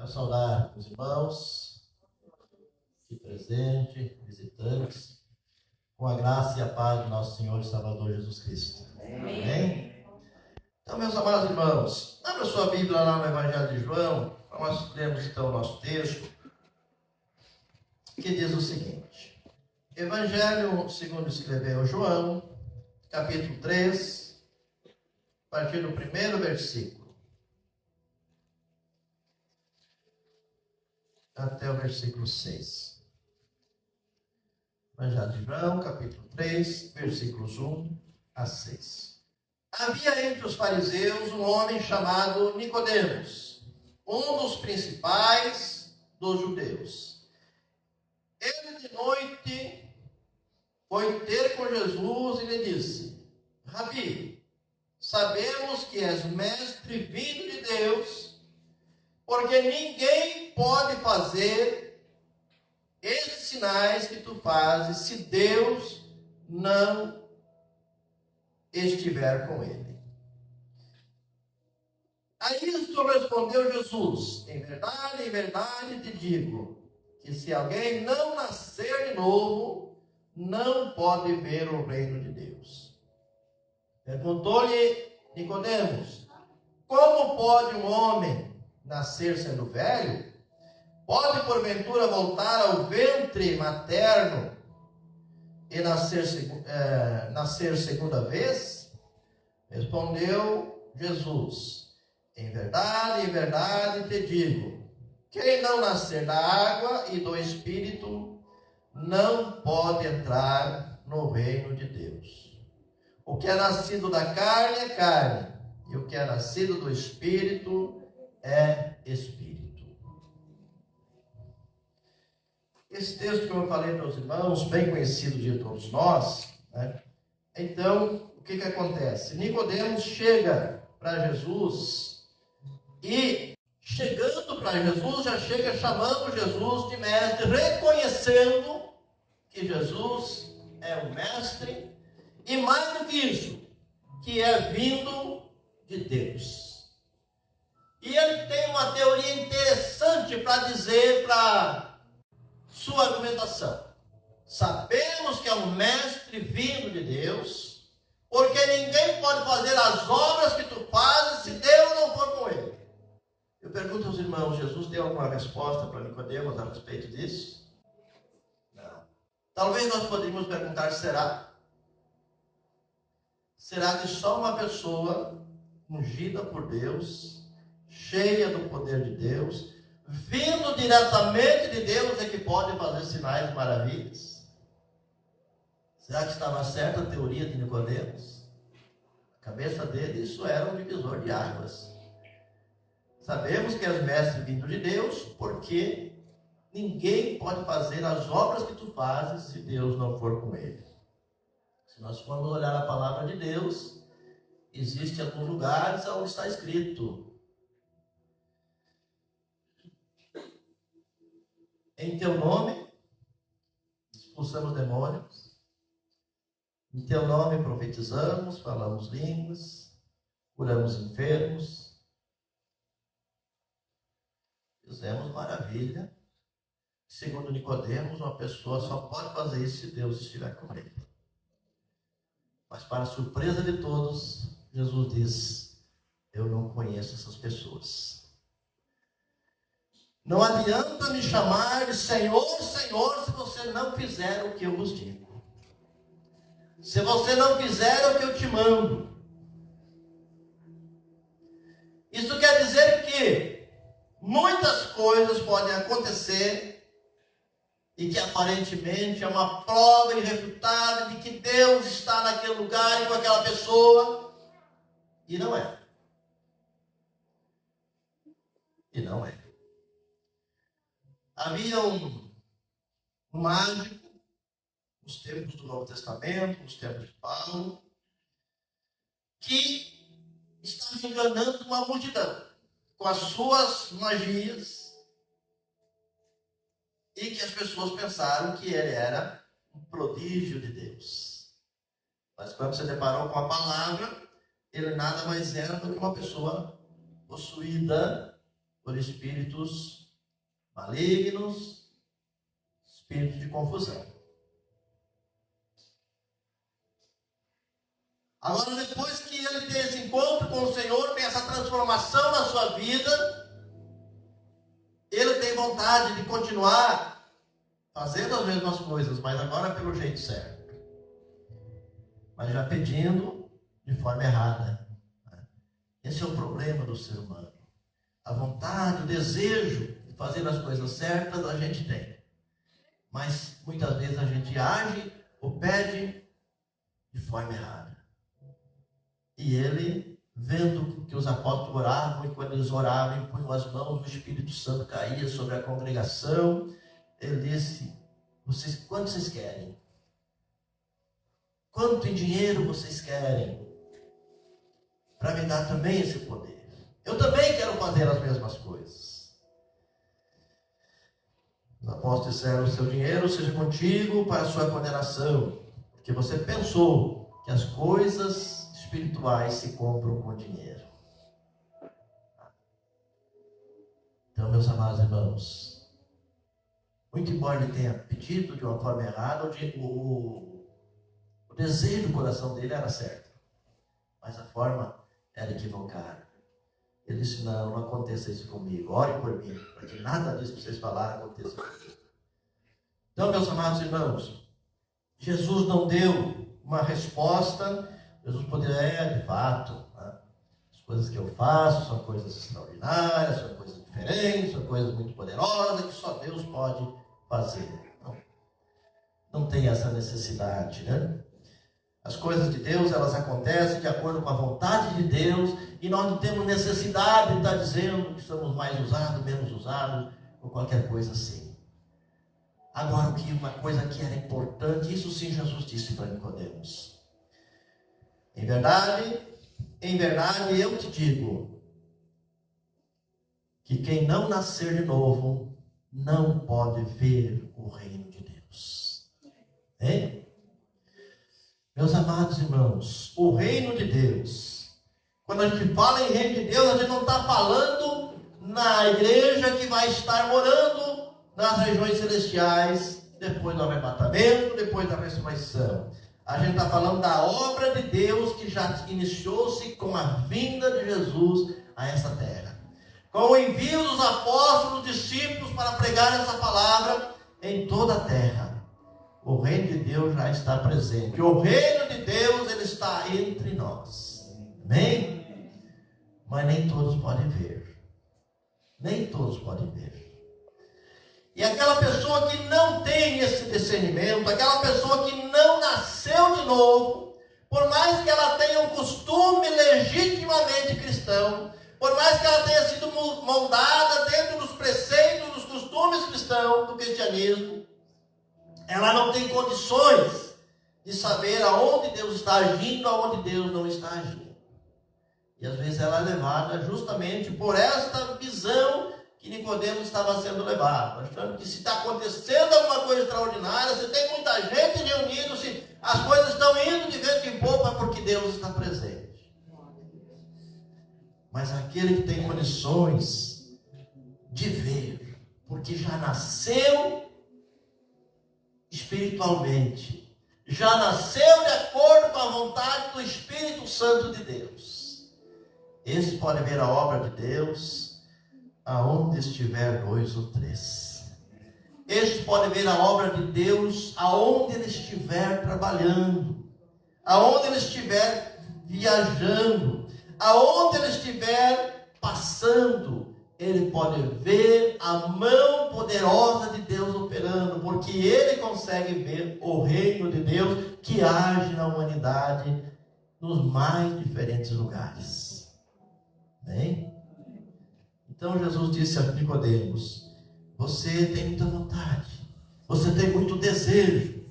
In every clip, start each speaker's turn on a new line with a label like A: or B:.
A: Quero saudar os irmãos aqui presentes, visitantes, com a graça e a paz do nosso Senhor e Salvador Jesus Cristo. Amém? Então, meus amados irmãos, abra sua Bíblia lá no Evangelho de João, para nós lermos então o nosso texto, que diz o seguinte: Evangelho segundo escreveu João, capítulo 3, a partir do primeiro versículo até o versículo 6. Evangelho de João, capítulo 3, versículos 1 a 6. Havia entre os fariseus um homem chamado Nicodemos, um dos principais dos judeus. Ele de noite foi ter com Jesus e lhe disse: Rabi, sabemos que és mestre vindo de Deus, porque ninguém pode fazer esses sinais que tu fazes se Deus não estiver com ele. A isto respondeu Jesus: em verdade te digo, que se alguém não nascer de novo, não pode ver o reino de Deus. Perguntou-lhe Nicodemos: como pode um homem nascer sendo velho? Pode porventura voltar ao ventre materno e nascer segunda vez? Respondeu Jesus: em verdade te digo, quem não nascer da água e do Espírito não pode entrar no reino de Deus. O que é nascido da carne é carne, e o que é nascido do Espírito é Espírito. Esse texto, como eu falei para os irmãos, bem conhecido de todos nós, né? Então, o que acontece? Nicodemos chega para Jesus e, chegando para Jesus, já chega chamando Jesus de mestre, reconhecendo que Jesus é o mestre, e mais do que isso, que é vindo de Deus. E ele tem uma teoria interessante para dizer para sua argumentação. Sabemos que é um mestre vindo de Deus, porque ninguém pode fazer as obras que tu fazes se Deus não for com ele. Eu pergunto aos irmãos, Jesus deu alguma resposta para Nicodemos a respeito disso? Não. Talvez nós poderíamos perguntar, será? Será que só uma pessoa ungida por Deus, cheia do poder de Deus, vindo diretamente de Deus, é que pode fazer sinais e maravilhas? Será que estava certa a teoria de Nicodemos? A cabeça dele, isso era um divisor de águas. Sabemos que és mestre vindo de Deus, porque ninguém pode fazer as obras que tu fazes se Deus não for com ele. Se nós formos olhar a palavra de Deus, existem alguns lugares onde está escrito: em teu nome expulsamos demônios, em teu nome profetizamos, falamos línguas, curamos enfermos, fizemos maravilha. Segundo Nicodemos, uma pessoa só pode fazer isso se Deus estiver com ele. Mas, para a surpresa de todos, Jesus diz: eu não conheço essas pessoas. Não adianta me chamar de Senhor, Senhor, se você não fizer o que eu vos digo. Se você não fizer o que eu te mando. Isso quer dizer que muitas coisas podem acontecer e que aparentemente é uma prova irrefutável de que Deus está naquele lugar e com aquela pessoa, e não é. E não é. Havia um mágico nos tempos do Novo Testamento, nos tempos de Paulo, que estava enganando uma multidão com as suas magias, e que as pessoas pensaram que ele era um prodígio de Deus. Mas quando se deparou com a palavra, ele nada mais era do que uma pessoa possuída por espíritos malignos, espíritos de confusão. Agora, depois que ele tem esse encontro com o Senhor, tem essa transformação na sua vida, ele tem vontade de continuar fazendo as mesmas coisas, mas agora pelo jeito certo. Mas já pedindo de forma errada. Esse é o problema do ser humano. A vontade, o desejo de fazer as coisas certas a gente tem. Mas muitas vezes a gente age ou pede de forma errada. E ele, vendo que os apóstolos oravam, e quando eles oravam e punham as mãos, o Espírito Santo caía sobre a congregação, ele disse: quanto vocês querem? Quanto em dinheiro vocês querem? Para me dar também esse poder. Eu também quero fazer as mesmas coisas. Os apóstolos disseram: o seu dinheiro seja contigo para a sua condenação, porque você pensou que as coisas espirituais se compram com dinheiro. Então, meus amados irmãos, muito embora ele tenha pedido de uma forma errada, o desejo do coração dele era certo, mas a forma era equivocada. Ele disse: não aconteça isso comigo, ore por mim, para que nada disso que vocês falaram aconteça comigo. Então, meus amados irmãos, Jesus não deu uma resposta. Jesus poderia, de fato, né? As coisas que eu faço são coisas extraordinárias, são coisas diferentes, são coisas muito poderosas que só Deus pode fazer. Não tem essa necessidade, né? As coisas de Deus, elas acontecem de acordo com a vontade de Deus, e nós não temos necessidade de estar dizendo que somos mais usados, menos usados, ou qualquer coisa assim. Agora, uma coisa que era importante, isso sim Jesus disse para Nicodemos: em verdade, eu te digo que quem não nascer de novo não pode ver o reino de Deus. Hein? Meus amados irmãos, o reino de Deus, quando a gente fala em reino de Deus, a gente não está falando na igreja que vai estar morando nas regiões celestiais, depois do arrebatamento, depois da ressurreição. A gente está falando da obra de Deus que já iniciou-se com a vinda de Jesus a essa terra. Com o envio dos apóstolos, discípulos para pregar essa palavra em toda a terra. O reino de Deus já está presente. O reino de Deus, ele está entre nós. Amém? Mas nem todos podem ver. Nem todos podem ver. E aquela pessoa que não tem esse discernimento, aquela pessoa que não nasceu de novo, por mais que ela tenha um costume legitimamente cristão, por mais que ela tenha sido moldada dentro dos preceitos, dos costumes cristãos, do cristianismo, ela não tem condições de saber aonde Deus está agindo, aonde Deus não está agindo. E às vezes ela é levada justamente por esta visão que Nicodemos estava sendo levado, achando que se está acontecendo alguma coisa extraordinária, se tem muita gente reunida, se as coisas estão indo de vento em popa, é porque Deus está presente. Mas aquele que tem condições de ver, porque já nasceu espiritualmente, já nasceu de acordo com a vontade do Espírito Santo de Deus, esse pode ver a obra de Deus aonde estiver 2 ou 3. Este pode ver a obra de Deus aonde ele estiver trabalhando, aonde ele estiver viajando, aonde ele estiver passando. Ele pode ver a mão poderosa de Deus operando, porque ele consegue ver o reino de Deus que age na humanidade nos mais diferentes lugares. Bem? Então Jesus disse a Nicodemos: você tem muita vontade, você tem muito desejo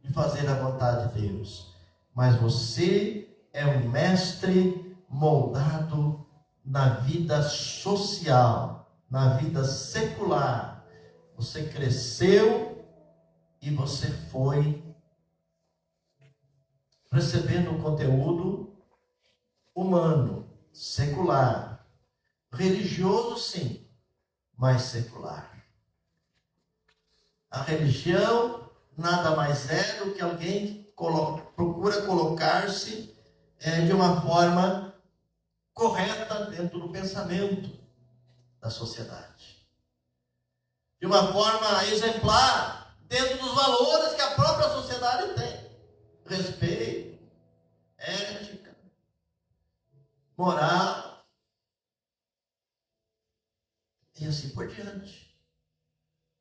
A: de fazer a vontade de Deus, mas você é um mestre moldado na vida social, na vida secular. Você cresceu e você foi recebendo um conteúdo humano, secular. Religioso, sim, mais secular. A religião nada mais é do que alguém que procura colocar-se de uma forma correta dentro do pensamento da sociedade. De uma forma exemplar dentro dos valores que a própria sociedade tem. Respeito, ética, moral e assim por diante.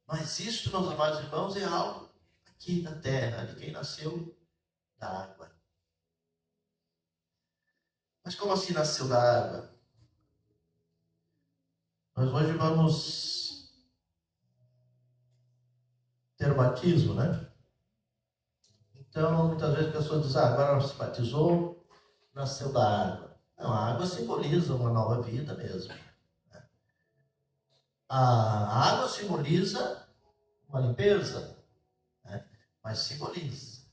A: Mas isso, meus amados irmãos, é algo aqui da terra, de quem nasceu da água. Mas como assim nasceu da água? Nós hoje vamos ter o batismo, né? Então, muitas vezes as pessoas dizem, agora se batizou, nasceu da água. Não, a água simboliza uma nova vida mesmo. A água simboliza uma limpeza, né? Mas simboliza.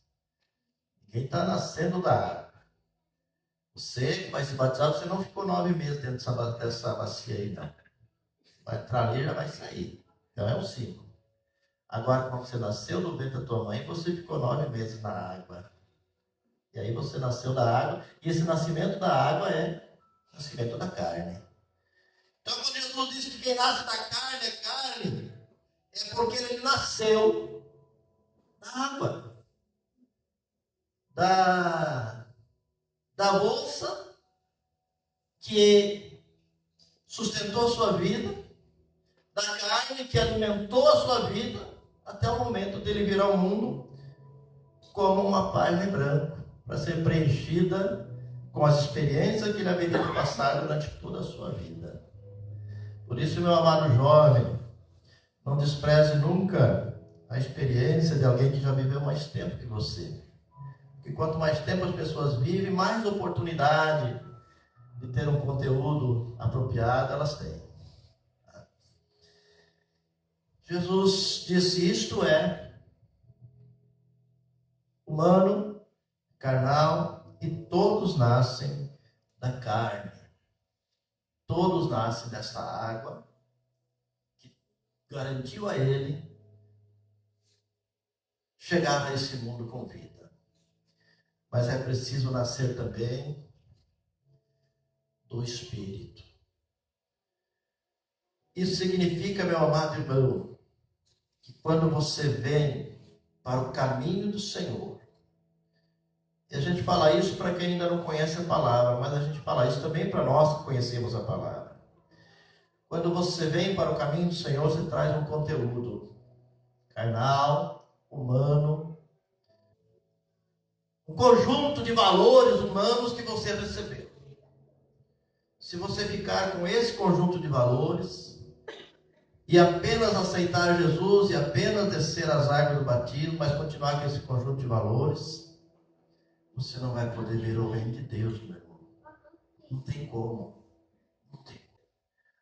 A: Ninguém está nascendo da água. Você que vai se batizar, você não ficou 9 meses dentro dessa bacia aí, não. Vai entrar ali e já vai sair. Então é um símbolo. Agora, quando você nasceu do ventre da tua mãe, você ficou 9 meses na água. E aí você nasceu da água, e esse nascimento da água é o nascimento da carne. Então, quando Jesus diz que quem nasce da carne é carne, é porque ele nasceu da água. Da bolsa que sustentou a sua vida, da carne que alimentou a sua vida, até o momento dele vir ao mundo como uma página em branco, para ser preenchida com as experiências que ele haveria de passar durante toda a sua vida. Por isso, meu amado jovem, não despreze nunca a experiência de alguém que já viveu mais tempo que você. Porque quanto mais tempo as pessoas vivem, mais oportunidade de ter um conteúdo apropriado elas têm. Jesus disse, isto é humano, carnal, e todos nascem da carne. Todos nascem dessa água que garantiu a ele chegar a esse mundo com vida. Mas é preciso nascer também do Espírito. Isso significa, meu amado irmão, que quando você vem para o caminho do Senhor, e a gente fala isso para quem ainda não conhece a palavra, mas a gente fala isso também para nós que conhecemos a palavra. Quando você vem para o caminho do Senhor, você traz um conteúdo carnal, humano, um conjunto de valores humanos que você recebeu. Se você ficar com esse conjunto de valores e apenas aceitar Jesus e apenas descer as águas do batismo, mas continuar com esse conjunto de valores, você não vai poder ver o reino de Deus, meu irmão. Não tem como. Não tem.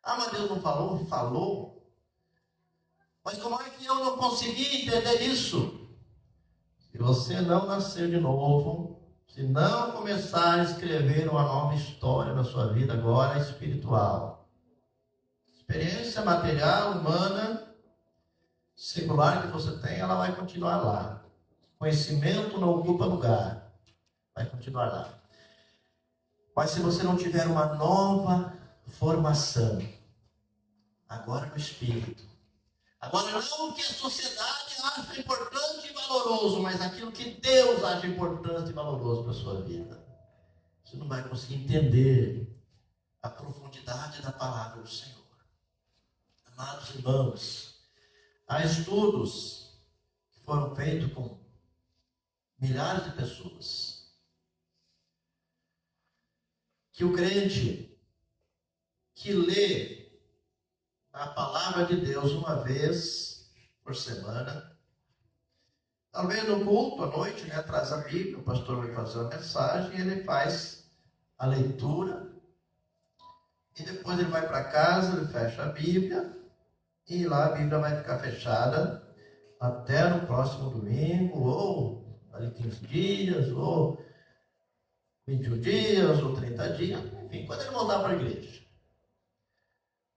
A: Ah, mas Deus não falou? Falou. Mas como é que eu não consegui entender isso? Se você não nascer de novo, se não começar a escrever uma nova história na sua vida agora espiritual, experiência material, humana, secular que você tem, ela vai continuar lá. Conhecimento não ocupa lugar, vai continuar lá. Mas se você não tiver uma nova formação, agora no Espírito, agora não o que a sociedade acha importante e valoroso, mas aquilo que Deus acha importante e valoroso para a sua vida, você não vai conseguir entender a profundidade da palavra do Senhor. Amados irmãos, há estudos que foram feitos com milhares de pessoas, que o crente que lê a palavra de Deus uma vez por semana, talvez no culto à noite, né, traz a Bíblia, o pastor vai fazer uma mensagem, e ele faz a leitura, e depois ele vai para casa, ele fecha a Bíblia, e lá a Bíblia vai ficar fechada até no próximo domingo, ou ali 15 dias, ou 21 dias, ou 30 dias, enfim, quando ele voltar para a igreja.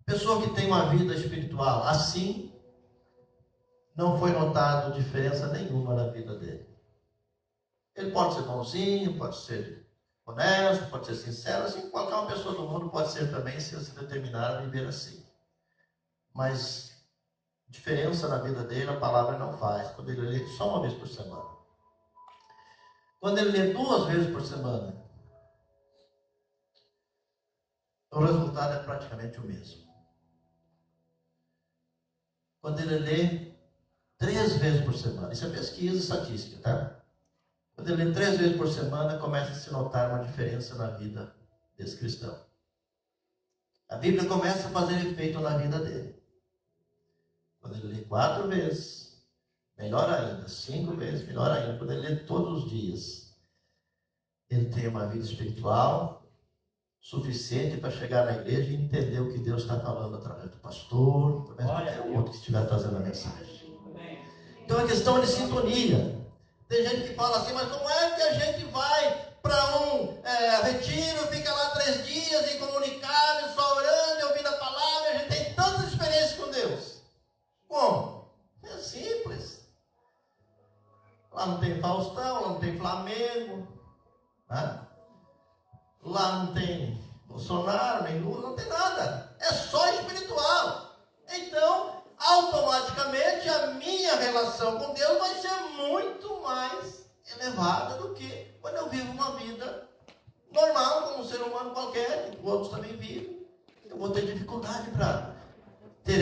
A: Pessoa que tem uma vida espiritual assim, não foi notado diferença nenhuma na vida dele. Ele pode ser bonzinho, pode ser honesto, pode ser sincero, assim, qualquer uma pessoa do mundo pode ser também, se ele se determinar a viver assim. Mas diferença na vida dele, a palavra não faz. Quando ele lê só uma vez por semana. Quando ele lê 2 vezes por semana, o resultado é praticamente o mesmo. Quando ele lê 3 vezes por semana, isso é pesquisa estatística, tá? Quando ele lê 3 vezes por semana, começa a se notar uma diferença na vida desse cristão. A Bíblia começa a fazer efeito na vida dele. Quando ele lê 4 vezes, melhor ainda. 5 vezes, melhor ainda. Quando ele lê todos os dias, ele tem uma vida espiritual suficiente para chegar na igreja e entender o que Deus está falando através do pastor, através de qualquer outro que estiver trazendo a mensagem. Então é questão de sintonia. Tem gente que fala assim, mas como é que a gente vai para um retiro, fica lá 3 dias incomunicável, só orando e ouvindo a palavra, e a gente tem tanta experiência com Deus? Como? É simples. Lá não tem Faustão, lá não tem Flamengo, né? Lá não tem Bolsonaro, nem Lula, não tem nada. É só espiritual. Então, automaticamente, a minha relação com Deus vai ser muito mais elevada do que quando eu vivo uma vida normal, como um ser humano qualquer, que outros também vivem. Eu vou ter dificuldade para ter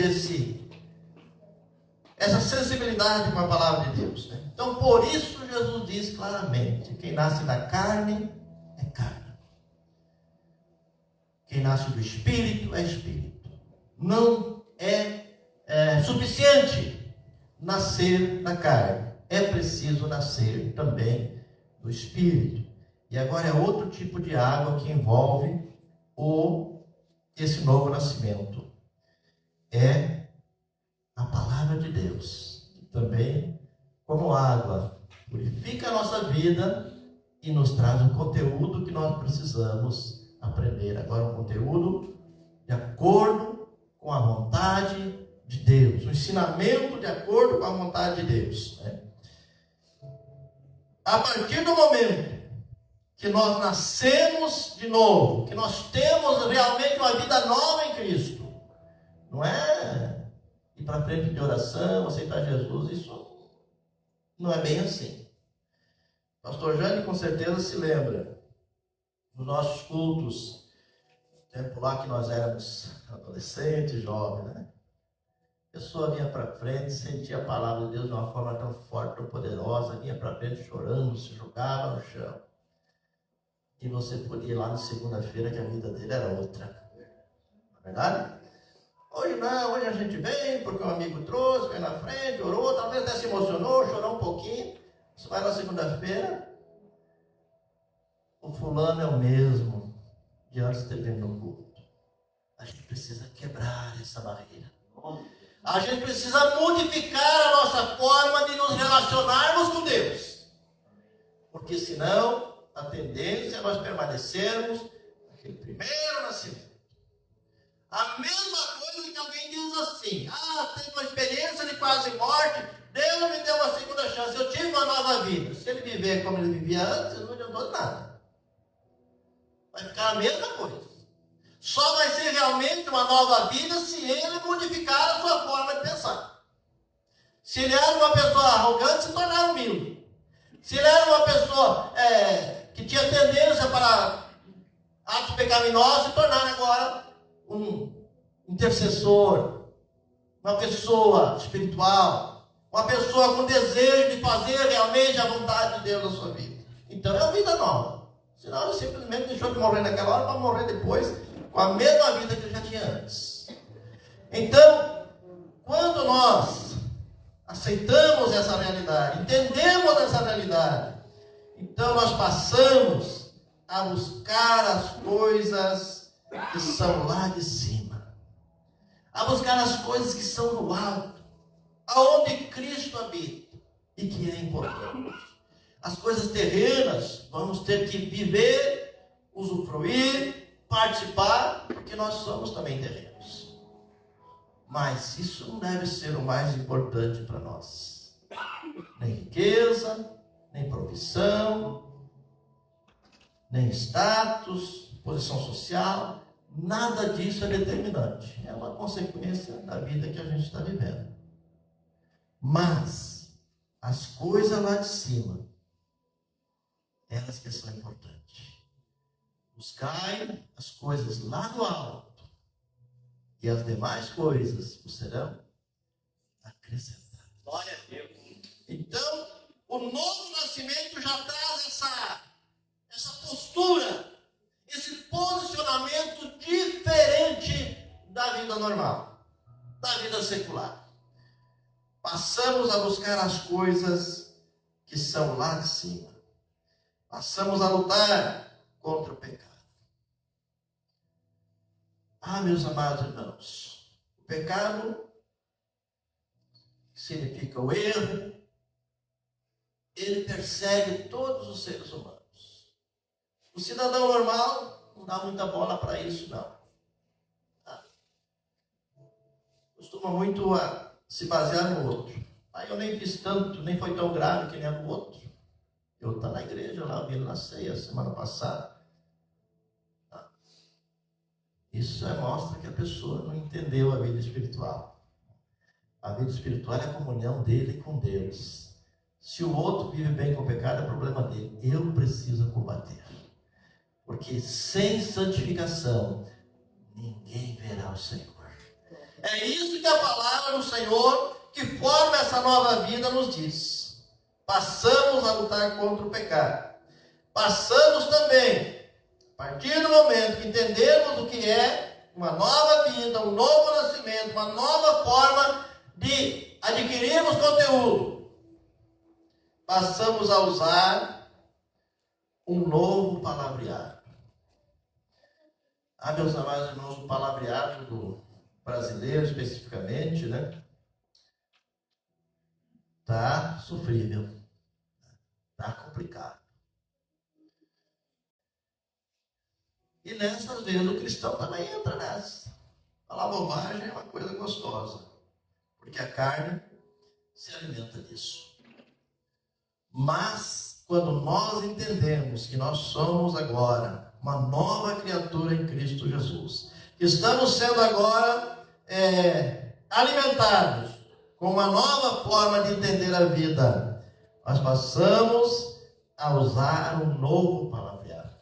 A: essa sensibilidade com a palavra de Deus, né? Então, por isso, Jesus diz claramente: quem nasce da carne é carne. Quem nasce do Espírito é Espírito. Não é suficiente nascer da carne. É preciso nascer também do Espírito. E agora é outro tipo de água que envolve esse novo nascimento. É a palavra de Deus. Que também, como água, purifica a nossa vida e nos traz o conteúdo que nós precisamos aprender. Agora um conteúdo de acordo com a vontade de Deus, um ensinamento de acordo com a vontade de Deus, né? A partir do momento que nós nascemos de novo, que nós temos realmente uma vida nova em Cristo, não é ir para frente de oração, aceitar Jesus, isso não é bem assim. Pastor Jânio com certeza se lembra nos nossos cultos, tempo lá que nós éramos adolescentes, jovens, né? A pessoa vinha para frente, sentia a palavra de Deus de uma forma tão forte, tão poderosa, vinha para frente chorando, se jogava no chão. E você podia ir lá na segunda-feira que a vida dele era outra. Não é verdade? Hoje não, hoje a gente vem porque um amigo trouxe, veio na frente, orou, talvez até se emocionou, chorou um pouquinho. Você vai na segunda-feira, o fulano é o mesmo de antes de ter vindo no culto. A gente precisa quebrar essa barreira. A gente precisa modificar a nossa forma de nos relacionarmos com Deus. Porque senão, a tendência é nós permanecermos naquele primeiro nascimento. A mesma coisa que alguém diz assim: teve uma experiência de quase morte, Deus me deu uma segunda chance, eu tive uma nova vida. Se ele viver como ele vivia antes, não adiantou nada. Vai ficar a mesma coisa. Só vai ser realmente uma nova vida se ele modificar a sua forma de pensar. Se ele era uma pessoa arrogante, se tornar humilde. Se ele era uma pessoa que tinha tendência para atos pecaminosos, se tornar agora um intercessor, uma pessoa espiritual, uma pessoa com desejo de fazer realmente a vontade de Deus na sua vida. Então é uma vida nova. Senão ele simplesmente deixou de morrer naquela hora para morrer depois com a mesma vida que ele já tinha antes. Então, quando nós aceitamos essa realidade, entendemos essa realidade, então nós passamos a buscar as coisas que são lá de cima, a buscar as coisas que são no alto, aonde Cristo habita e que é importante. As coisas terrenas vamos ter que viver, usufruir, participar, porque nós somos também terrenos. Mas isso não deve ser o mais importante para nós. Nem riqueza, nem profissão, nem status, posição social. Nada disso é determinante. É uma consequência da vida que a gente está vivendo. Mas as coisas lá de cima, elas que são importantes. Buscai as coisas lá do alto, e as demais coisas serão acrescentadas.
B: Glória a Deus.
A: Então, o novo nascimento já traz essa postura, esse posicionamento diferente da vida normal, da vida secular. Passamos a buscar as coisas que são lá de cima. Passamos a lutar contra o pecado. Meus amados irmãos, o pecado significa o erro, ele persegue todos os seres humanos. O cidadão normal não dá muita bola para isso, não. Costuma muito se basear no outro. Aí eu nem fiz tanto, nem foi tão grave que nem a do outro. Eu estava na igreja lá, vindo na ceia semana passada. Isso mostra que a pessoa não entendeu a vida espiritual. A vida espiritual é a comunhão dele com Deus. Se o outro vive bem com o pecado, é problema dele. Eu preciso combater. Porque sem santificação, ninguém verá o Senhor. É isso que a palavra do Senhor, que forma essa nova vida, nos diz. Passamos a lutar contra o pecado. Passamos também, a partir do momento que entendemos o que é uma nova vida, um novo nascimento, uma nova forma de adquirirmos conteúdo, passamos a usar um novo palavreado. Meus amados irmãos, o palavreado do brasileiro especificamente, tá sofrível, tá complicado. E nessas vezes o cristão também entra nessa. Falar bobagem é uma coisa gostosa, porque a carne se alimenta disso. Mas quando nós entendemos que nós somos agora uma nova criatura em Cristo Jesus, que estamos sendo agora alimentados com uma nova forma de entender a vida, nós passamos a usar um novo palavreado.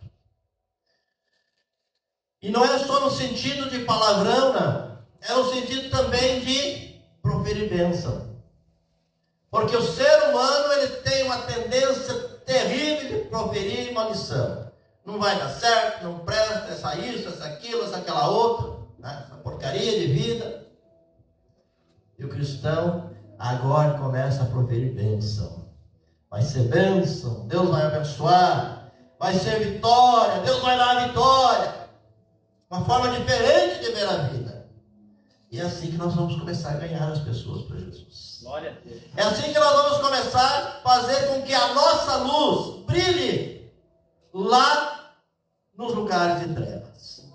A: E não é só no sentido de palavrão, não. É no sentido também de proferir bênção. Porque o ser humano, ele tem uma tendência terrível de proferir maldição. Não vai dar certo, não presta, essa isso, essa aquilo, essa aquela outra, essa porcaria de vida. E o cristão agora começa a proferir bênção. Vai ser bênção, Deus vai abençoar, vai ser vitória, Deus vai dar a vitória. Uma forma diferente de ver a vida. E é assim que nós vamos começar a ganhar as pessoas para Jesus.
B: Glória a Deus.
A: É assim que nós vamos começar a fazer com que a nossa luz brilhe lá nos lugares de trevas.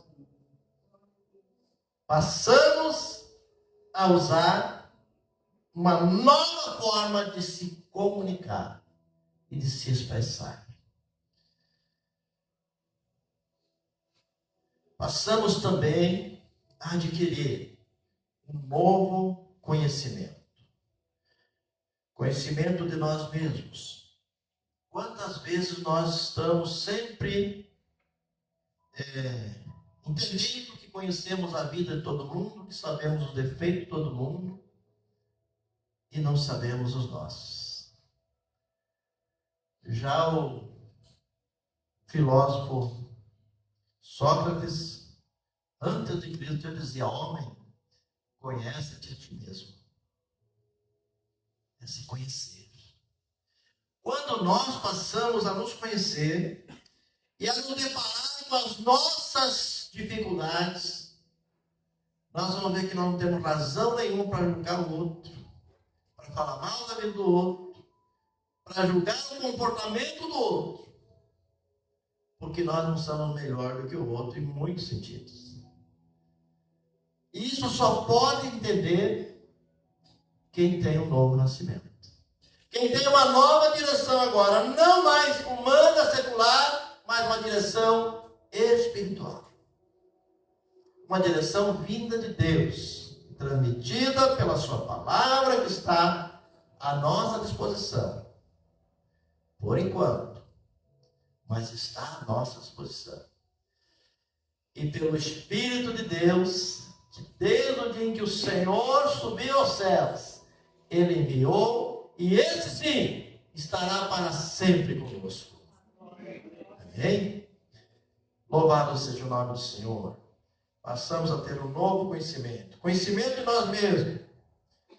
A: Passamos a usar uma nova forma de se comunicar e de se expressar. Passamos também a adquirir um novo conhecimento. Conhecimento de nós mesmos. Quantas vezes nós estamos sempre entendendo que conhecemos a vida de todo mundo, que sabemos os defeitos de todo mundo, e não sabemos os nossos. Já o filósofo Sócrates, antes de Cristo, já dizia: homem, conhece-te a ti mesmo. É se conhecer. Quando nós passamos a nos conhecer e a nos deparar com as nossas dificuldades, nós vamos ver que nós não temos razão nenhuma para julgar o outro, para falar mal da vida do outro, para julgar o comportamento do outro, porque nós não somos melhor do que o outro em muitos sentidos. E isso só pode entender quem tem um novo nascimento. Quem tem uma nova direção agora, não mais humana, secular, mas uma direção espiritual. Uma direção vinda de Deus, transmitida pela sua palavra que está à nossa disposição. Por enquanto, mas está à nossa disposição. E pelo Espírito de Deus, que desde o dia em que o Senhor subiu aos céus, Ele enviou, e esse sim, estará para sempre conosco. Amém? Louvado seja o nome do Senhor. Passamos a ter um novo conhecimento. Conhecimento de nós mesmos.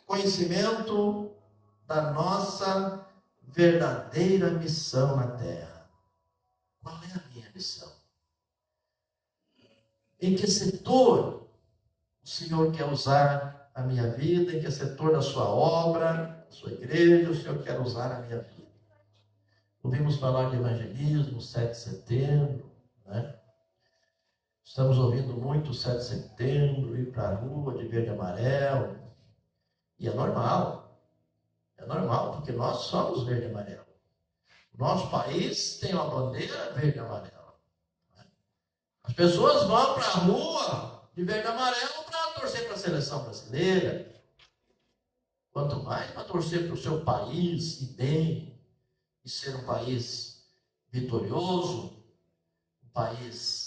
A: Conhecimento da nossa verdadeira missão na terra. Qual é a minha missão? Em que setor o Senhor quer usar a minha vida? Em que setor da sua obra, da sua igreja, o Senhor quer usar a minha vida? Ouvimos falar de evangelismo, 7 de setembro, né? Estamos ouvindo muito o 7 de setembro, ir para a rua de verde e amarelo. E é normal. É normal, porque nós somos verde e amarelo. O nosso país tem uma bandeira verde e amarela. As pessoas vão para a rua de verde e amarelo para torcer para a seleção brasileira. Quanto mais para torcer para o seu país e bem, e ser um país vitorioso, um país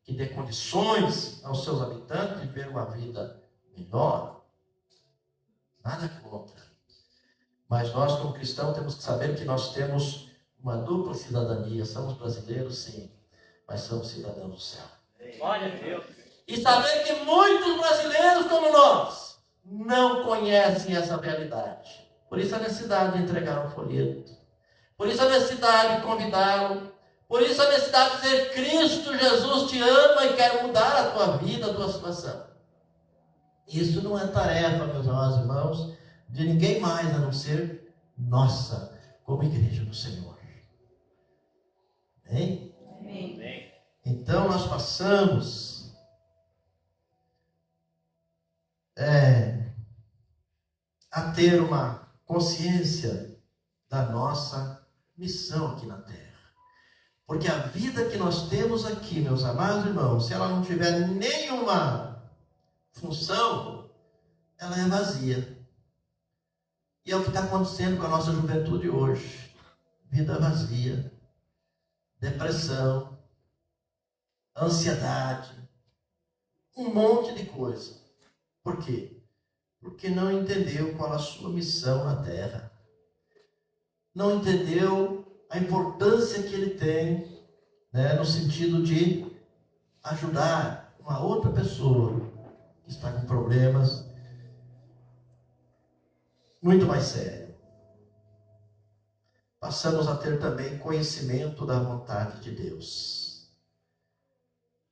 A: que dê condições aos seus habitantes de viver uma vida melhor. Nada contra. Mas nós, como cristãos, temos que saber que nós temos uma dupla cidadania. Somos brasileiros, sim, mas somos cidadãos do céu.
B: Glória a Deus.
A: E saber que muitos brasileiros como nós não conhecem essa realidade. Por isso a necessidade de entregar um folheto. Por isso a necessidade de convidá-lo. Por isso a necessidade de dizer: Cristo Jesus te ama e quer mudar a tua vida, a tua situação. Isso não é tarefa, meus amados irmãos, de ninguém mais a não ser nossa, como igreja do Senhor. Amém?
B: Amém.
A: Então nós passamos a ter uma consciência da nossa missão aqui na terra. Porque a vida que nós temos aqui, meus amados irmãos, se ela não tiver nenhuma função, ela é vazia. E é o que está acontecendo com a nossa juventude hoje. Vida vazia, depressão, ansiedade, um monte de coisa. Por quê? Porque não entendeu qual a sua missão na terra. Não entendeu a importância que ele tem, né, no sentido de ajudar uma outra pessoa que está com problemas muito mais sérios. Passamos a ter também conhecimento da vontade de Deus.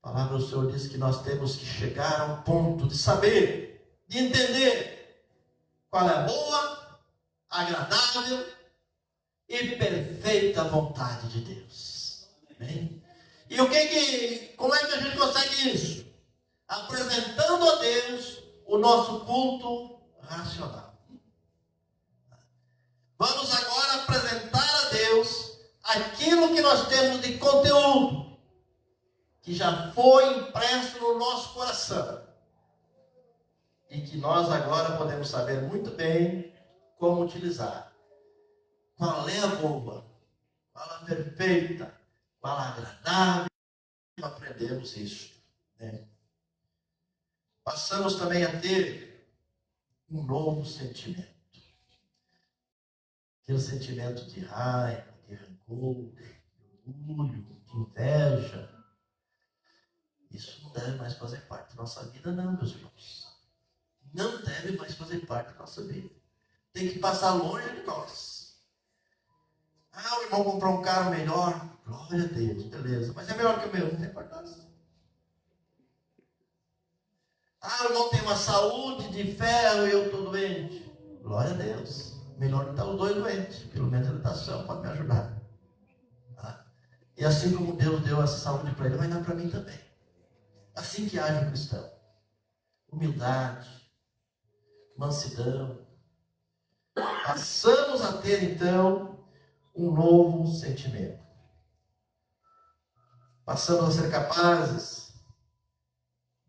A: A palavra do Senhor diz que nós temos que chegar a um ponto de saber, de entender qual é a boa, agradável e perfeita vontade de Deus. Amém? E como é que a gente consegue isso? Apresentando a Deus o nosso culto racional. Vamos agora apresentar a Deus aquilo que nós temos de conteúdo, que já foi impresso no nosso coração. E que nós agora podemos saber muito bem como utilizar. Qual é a boa, qual a perfeita, qual a agradável. Aprendemos isso, né? Passamos também a ter um novo sentimento. Aquele sentimento de raiva, de rancor, de orgulho, de inveja. Isso não deve mais fazer parte da nossa vida, não, meus irmãos. Não deve mais fazer parte da nossa vida. Tem que passar longe de nós. O irmão comprou um carro melhor. Glória a Deus, beleza. Mas é melhor que o meu, não tem importância. O irmão tem uma saúde de ferro e eu estou doente. Glória a Deus. Melhor não estar os dois doentes. Pelo menos ele está são, pode me ajudar. E assim como Deus deu essa saúde para ele, vai dar para mim também. Assim que age o cristão. humildade, mansidão. Passamos a ter, então, um novo sentimento. Passamos a ser capazes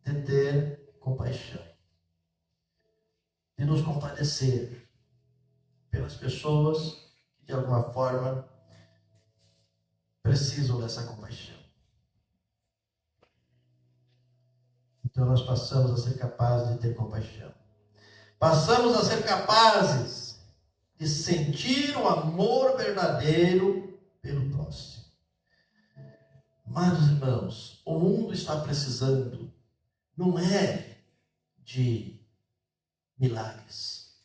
A: de ter compaixão, de nos compadecer pelas pessoas que, de alguma forma, precisam dessa compaixão. Então, nós passamos a ser capazes de ter compaixão. Passamos a ser capazes de sentir o amor verdadeiro pelo próximo. Amados irmãos, o mundo está precisando, não é de milagres.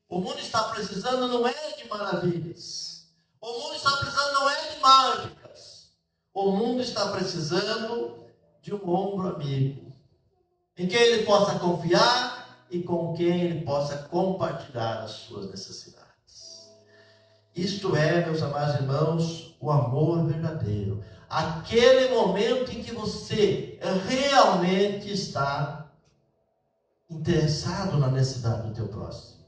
A: O mundo está precisando não é de maravilhas. O mundo está precisando não é de mágicas. O mundo está precisando de um ombro amigo, em quem ele possa confiar e com quem ele possa compartilhar as suas necessidades. Isto é, meus amados irmãos, o amor verdadeiro. Aquele momento em que você realmente está interessado na necessidade do teu próximo.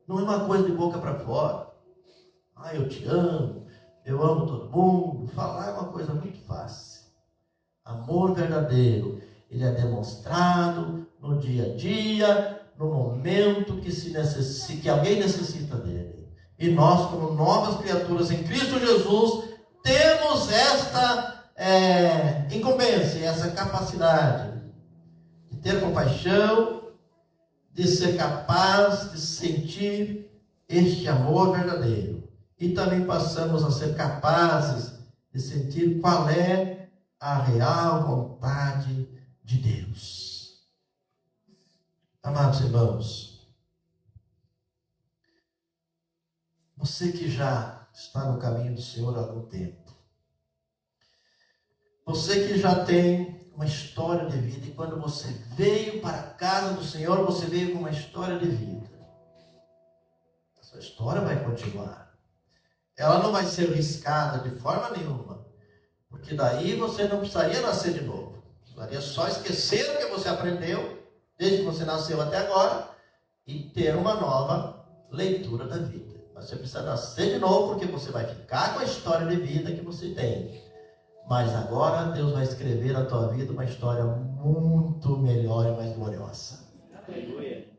A: Não é uma coisa de boca para fora. Eu te amo, eu amo todo mundo. Falar é uma coisa muito fácil. Amor verdadeiro, ele é demonstrado no dia a dia, no momento que alguém necessita dele. E nós, como novas criaturas em Cristo Jesus, temos esta incumbência, essa capacidade de ter compaixão, de ser capaz de sentir este amor verdadeiro. E também passamos a ser capazes de sentir qual é a real vontade de Deus. Amados irmãos, você que já está no caminho do Senhor há algum tempo, você que já tem uma história de vida, e quando você veio para a casa do Senhor, você veio com uma história de vida. A sua história vai continuar. Ela não vai ser riscada de forma nenhuma, porque daí você não precisaria nascer de novo. Precisaria só esquecer o que você aprendeu, desde que você nasceu até agora, e ter uma nova leitura da vida. Mas você precisa nascer de novo, porque você vai ficar com a história de vida que você tem. Mas agora Deus vai escrever na tua vida uma história muito melhor e mais gloriosa.
B: Aleluia.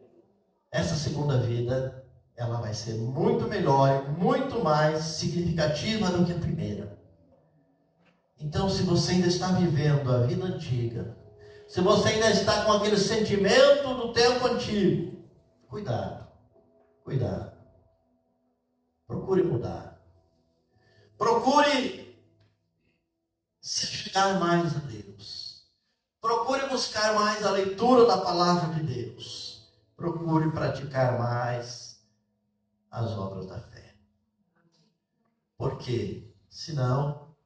A: Essa segunda vida, ela vai ser muito melhor, muito mais significativa do que a primeira. Então, se você ainda está vivendo a vida antiga, se você ainda está com aquele sentimento do tempo antigo, cuidado, cuidado. Procure mudar. Procure se chegar mais a Deus. Procure buscar mais a leitura da palavra de Deus. Procure praticar mais as obras da fé. Porque, senão,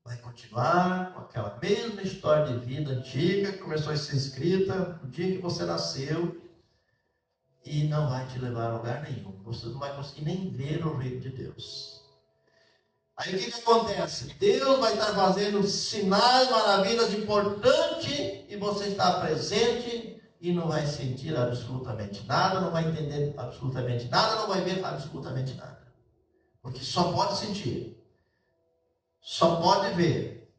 A: vai continuar com aquela mesma história de vida antiga que começou a ser escrita no dia que você nasceu e não vai te levar a lugar nenhum. Você não vai conseguir nem ver o reino de Deus. Aí o que acontece? Deus vai estar fazendo sinais, maravilhas importantes e você está presente e não vai sentir absolutamente nada, não vai entender absolutamente nada, não vai ver absolutamente nada. Porque só pode sentir, só pode ver,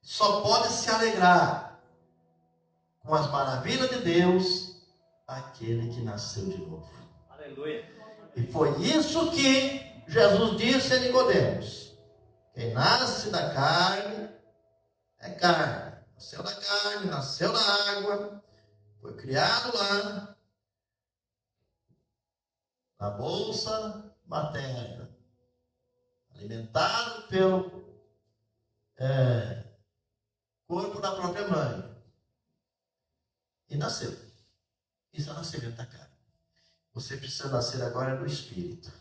A: só pode se alegrar com as maravilhas de Deus aquele que nasceu de novo.
B: Aleluia.
A: E foi isso que Jesus disse a Nicodemos. Quem nasce da carne é carne. Nasceu da carne, nasceu da água, foi criado lá, na bolsa materna, alimentado pelo corpo da própria mãe. E nasceu. Isso é o nascimento da carne. Você precisa nascer agora no Espírito.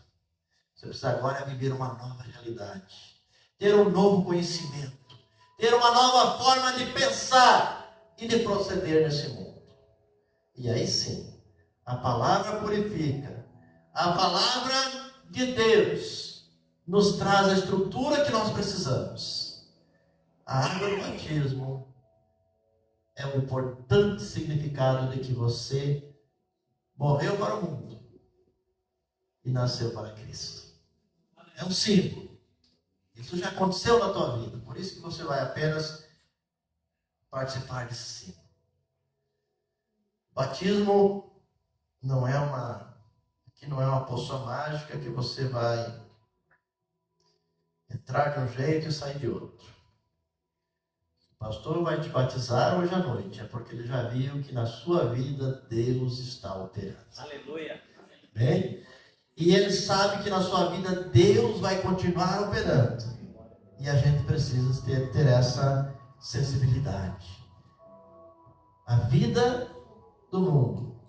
A: Você precisa agora viver uma nova realidade. Ter um novo conhecimento, ter uma nova forma de pensar e de proceder nesse mundo. E aí sim, a palavra purifica, a palavra de Deus nos traz a estrutura que nós precisamos. A água do batismo é o importante significado de que você morreu para o mundo e nasceu para Cristo. É um símbolo. Isso já aconteceu na tua vida. Por isso que você vai apenas participar desse símbolo. Batismo não é uma poção mágica que você vai entrar de um jeito e sair de outro. O pastor vai te batizar hoje à noite, é porque ele já viu que na sua vida Deus está operando.
B: Aleluia.
A: Bem? E ele sabe que na sua vida Deus vai continuar operando. E a gente precisa ter essa sensibilidade. A vida do mundo,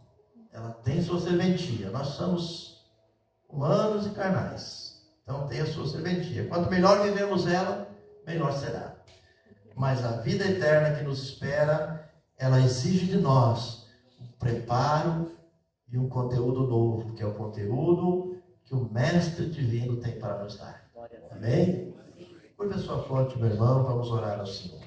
A: ela tem sua serventia. Nós somos humanos e carnais. Então tem a sua serventia. Quanto melhor vivemos ela, melhor será. Mas a vida eterna que nos espera, ela exige de nós um preparo e um conteúdo novo, que é o conteúdo que o Mestre Divino tem para nos dar. Amém? Curva a sua fronte, meu irmão, vamos orar ao Senhor.